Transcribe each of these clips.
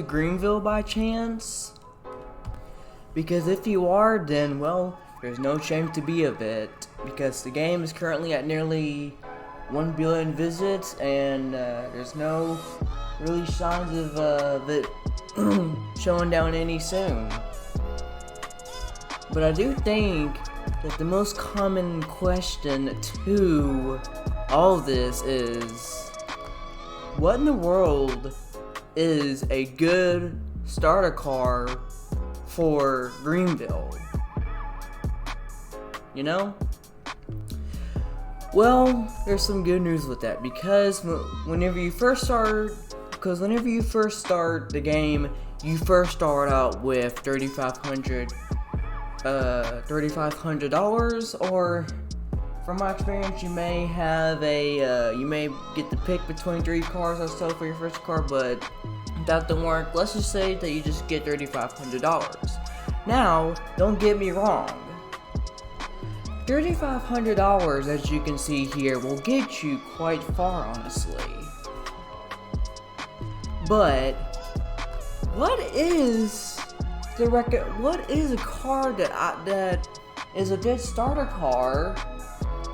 Greenville by chance? Because if you are, then well, there's no shame to be of it, because the game is currently at nearly 1 billion visits, and there's no really signs of it showing down any soon. But I do think that the most common question to all this is, what in the world is a good starter car for Greenville? You know? Well, there's some good news with that, because whenever you first start the game, you first start out with $3,500, or from my experience, you may have you may get to pick between 3 cars or so for your first car, but that don't work. Let's just say that you just get $3,500. Now, don't get me wrong. $3,500, as you can see here, will get you quite far, honestly. But what is a car that is a good starter car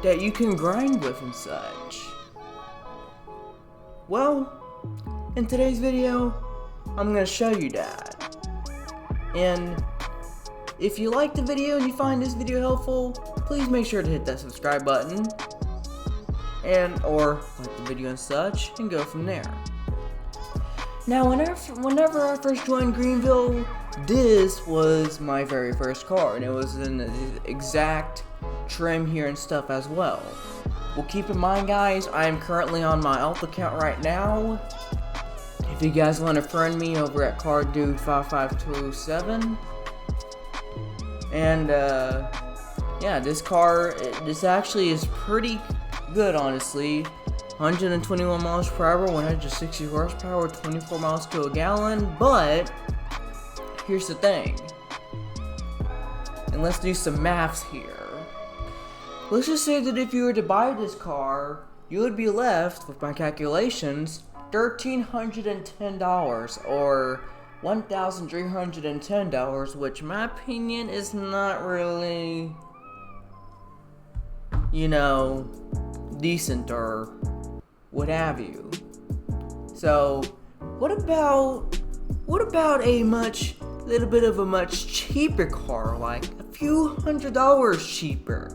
that you can grind with and such? Well, in today's video, I'm gonna show you that. And if you like the video and you find this video helpful, please make sure to hit that subscribe button or like the video and such, and go from there. Now, whenever I first joined Greenville, this was my very first car, and it was in the exact trim here and stuff as well. Well, keep in mind, guys, I am currently on my alt account right now. If you guys want to friend me over at CarDude55207, and yeah, this actually is pretty good, honestly. 121 miles per hour, 160 horsepower, 24 miles to a gallon. But here's the thing, and let's do some maths here. Let's just say that if you were to buy this car, you would be left, with my calculations, $1,310, or $1,310, which in my opinion is not really, you know, decent or what have you. So what about a little bit of a much cheaper car, like a few $100s cheaper?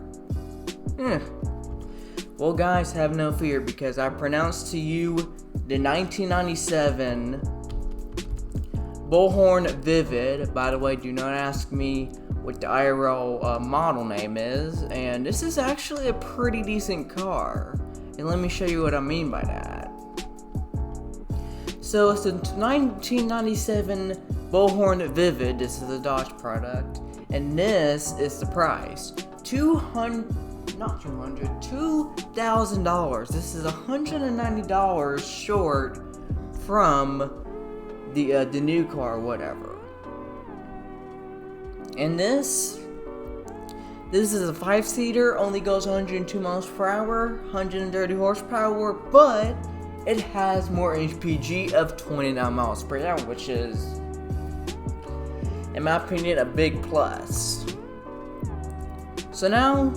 Well, guys, have no fear, because I pronounced to you the 1997 Bullhorn Vivid. By the way, do not ask me what the IRL model name is, and this is actually a pretty decent car, and let me show you what I mean by that. So it's the 1997 Bullhorn Vivid. This is a Dodge product, and this is the price: $2,000. This is $190 short from the new car, whatever. And this is a 5-seater, only goes 102 miles per hour, 130 horsepower, but it has more HPG of 29 miles per hour, which is, in my opinion, a big plus. So now,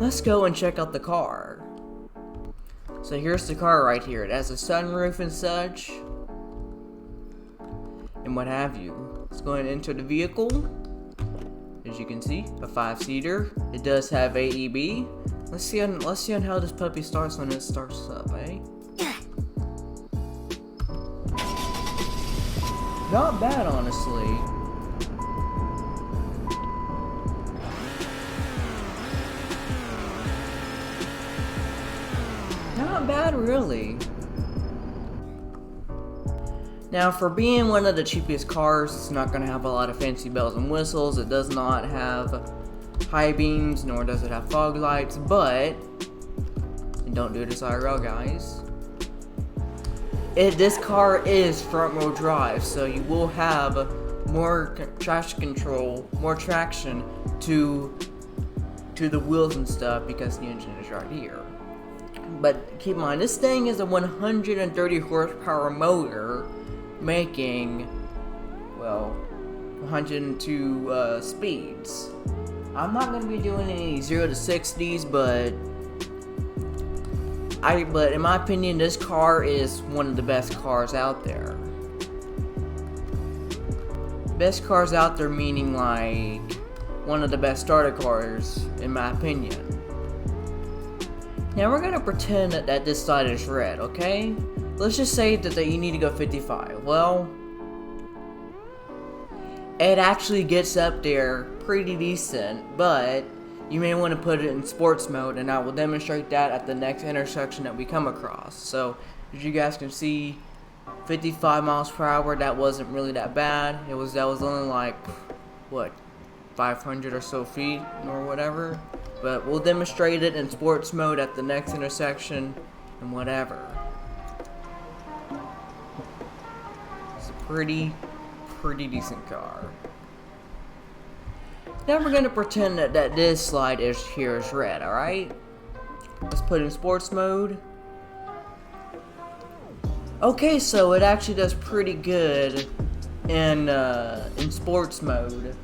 let's go and check out the car. So here's the car right here. It has a sunroof and such, and what have you. Let's go ahead and enter the vehicle. As you can see, a 5-seater. It does have AEB. Let's see on how this puppy starts when it starts up, eh? Not bad, honestly. Not bad, really. Now, for being one of the cheapest cars, it's not going to have a lot of fancy bells and whistles. It does not have high beams, nor does it have fog lights, but, and don't do this IRL, guys, this car is front wheel drive, so you will have more traction control, more traction to the wheels and stuff, because the engine is right here. But keep in mind, this thing is a 130 horsepower motor making, well, 102 speeds. I'm not going to be doing any 0 to 60s, but in my opinion, this car is one of the best cars out there. Best cars out there meaning like one of the best starter cars, in my opinion. Now we're gonna pretend that this side is red, okay? Let's just say that you need to go 55. Well, it actually gets up there pretty decent, but you may want to put it in sports mode, and I will demonstrate that at the next intersection that we come across. So, as you guys can see, 55 miles per hour, that wasn't really that bad. That was only like, what, 500 or so feet or whatever. But we'll demonstrate it in sports mode at the next intersection and whatever. It's a pretty decent car. Now we're gonna pretend that this slide here is red, alright? Let's put in sports mode. Okay, so it actually does pretty good in sports mode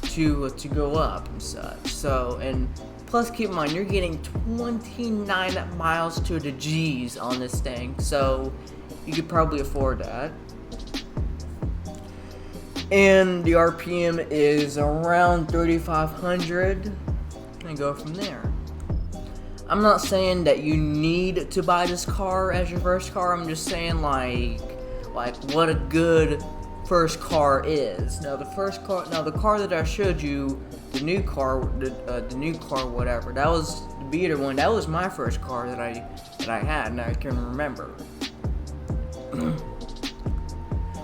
to go up and such. So, and plus keep in mind, you're getting 29 miles to the G's on this thing, so you could probably afford that. And the RPM is around 3,500, and go from there. I'm not saying that you need to buy this car as your first car. I'm just saying like what a good first car is. Now the car that I showed you, the new car, whatever, that was the beater one. That was my first car that I had, and I can remember.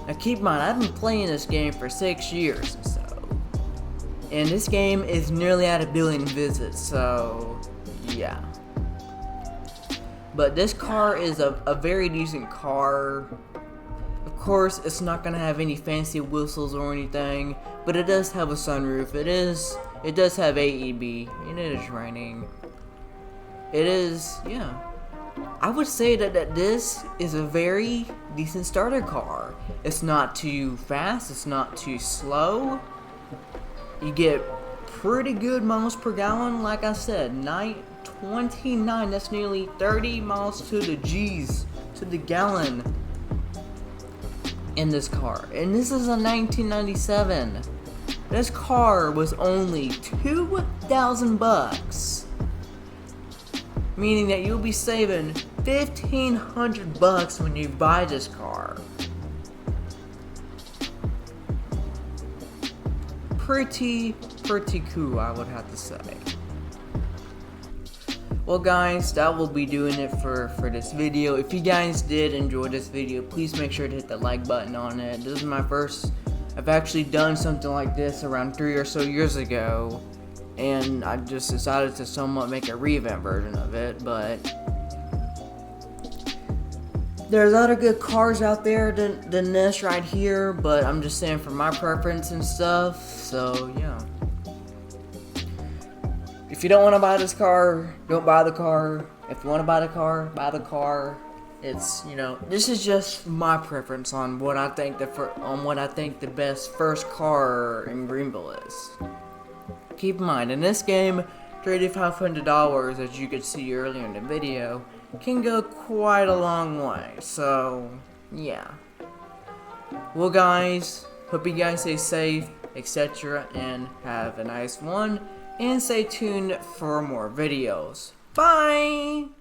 Now keep in mind, I've been playing this game for 6 years or so, and this game is nearly at 1 billion visits, so yeah. But this car is a very decent car. Of course, it's not gonna have any fancy whistles or anything, but it does have a sunroof. It does have AEB, and it is raining. It is, yeah. I would say that this is a very decent starter car. It's not too fast, it's not too slow. You get pretty good miles per gallon, like I said, 29, that's nearly 30 miles to the G's, to the gallon in this car. And this is a 1997. This car was only $2,000. Meaning that you'll be saving $1,500 when you buy this car. Pretty cool, I would have to say. Well guys, that will be doing it for this video. If you guys did enjoy this video, please make sure to hit the like button on it. This is my first, I've actually done something like this around 3 or so years ago, and I just decided to somewhat make a revamp version of it. But there's other good cars out there than this right here, but I'm just saying for my preference and stuff, so yeah. If you don't want to buy this car, don't buy the car. If you want to buy the car, buy the car. It's, you know, this is just my preference on what I think the best first car in Greenville is. Keep in mind, in this game, $3,500, as you could see earlier in the video, can go quite a long way. So, yeah. Well, guys, hope you guys stay safe, etc., and have a nice one. And stay tuned for more videos. Bye!